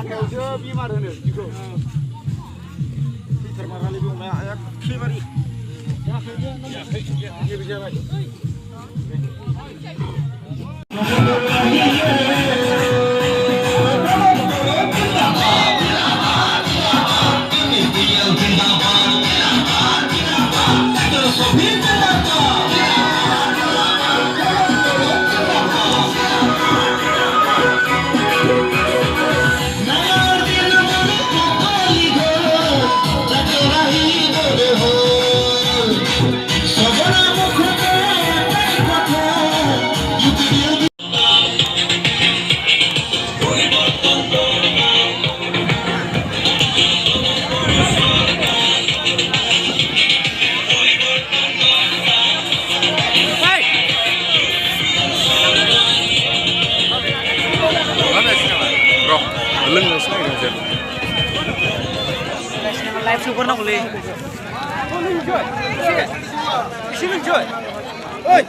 हाथायावसो बेमार होनो बिदिखौ थैथारमारालै बे अमाया एखेबारे जेबो जाबाय Live super nak boleh. Isi lung cuy.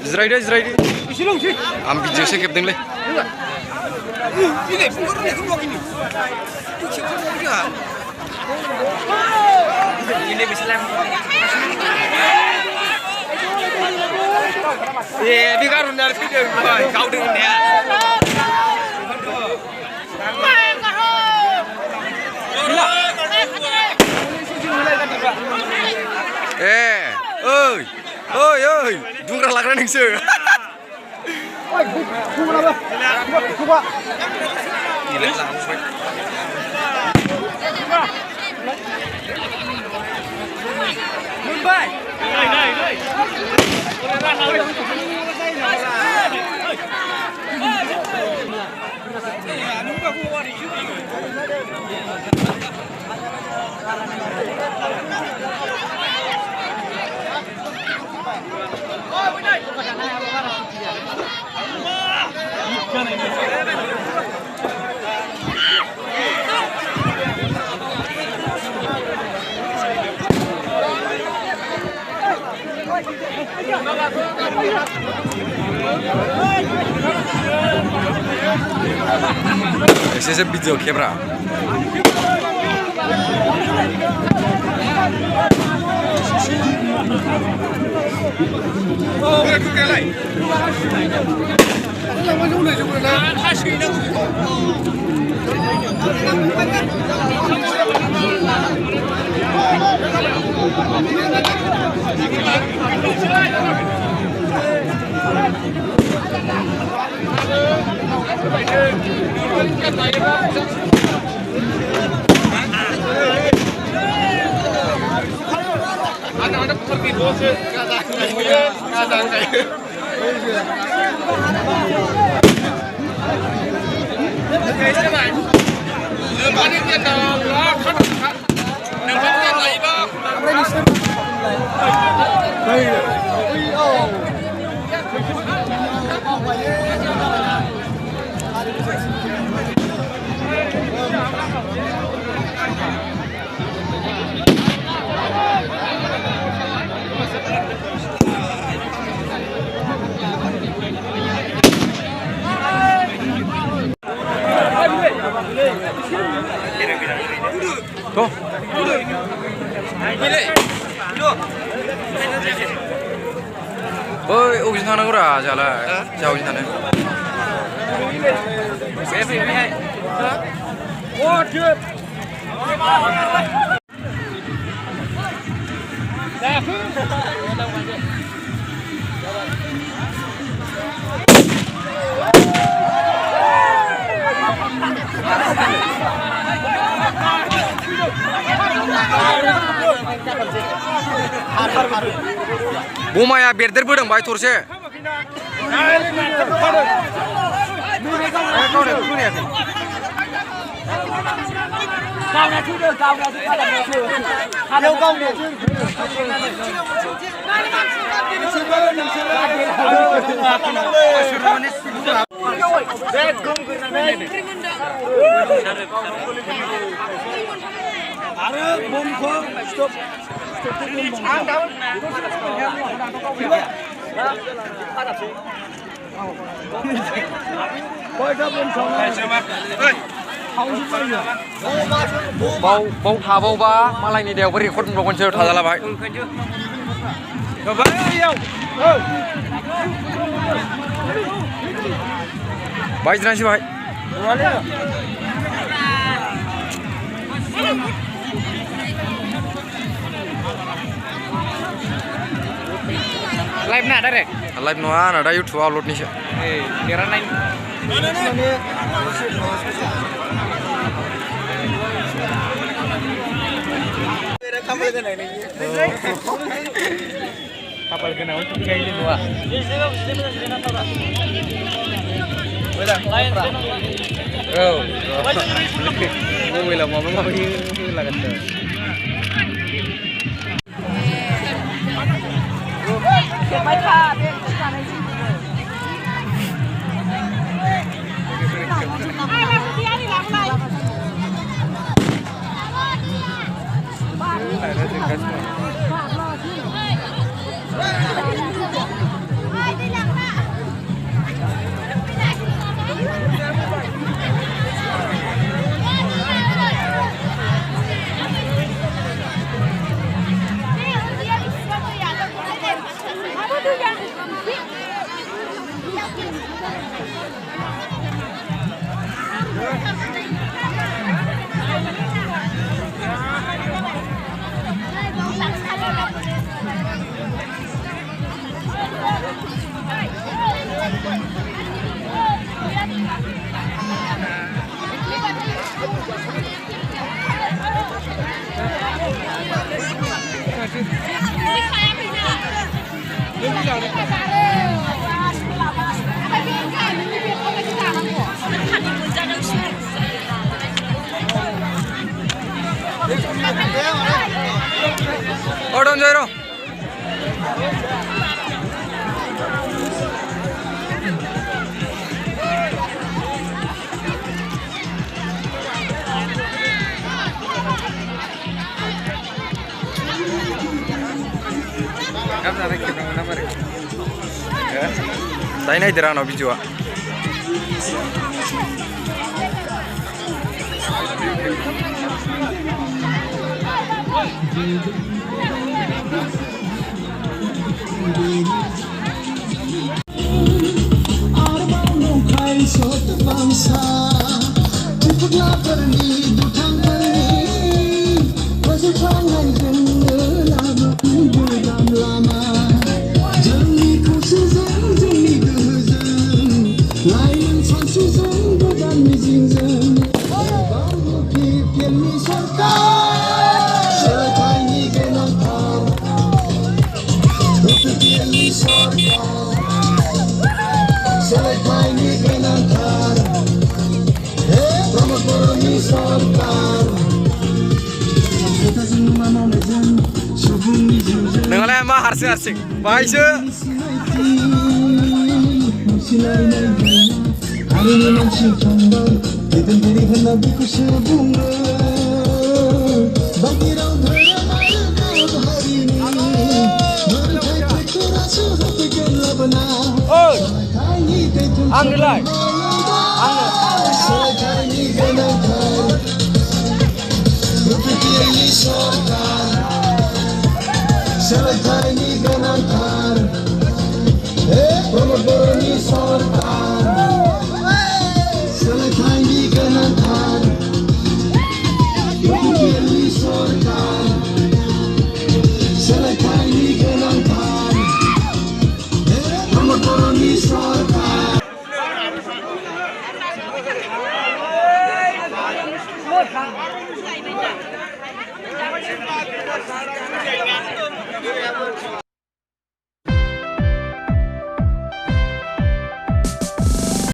Izrail deh. Isi lung cuy. Am video saya captain le. Ini punggur ni tu blok ini. Tu siapa dia? Ini bisa lem. Biar undar video kau dengan dia. Oi, dungra lagran ning se. Oi, buka apa? Buka. Gila langsung. Mumbai. Dai. Ese es el video quebra. Anak-anak pergi bos, kadang kayak. Tuh. Oi, ujung sana gura jalan. Jauh ujung sana. Oh, dia. Bomaya berder bodong bayi torse. बाव थाबावबा मालायनि देयावबो record मोनबावगोनसो थाजाला बाहाय बाहाय जिरायनोसै बाहाय live ना direct live नङा आंना दा इउटुबाव आपल'डनिसो देरहानाय खाफाल गोनां थुखायो नङा औ मबाइलाव माबा माबि होलागासिनोไม่ค่ะเป็นการในชีวิตเลยไอ้เราเที่ยวนี่หลังไรบ้านนี่บ้านรอที่ไม่ได้หลังนะOrden zero. Tadi naik derang no bijua. Dengarlah mah harsing, baik je. Oh, ambillah. Selekani ganantar, promotorni sorkar. Selekani ganantar, promotorni sorkar. Selekani ganantar, promotorni sorkar.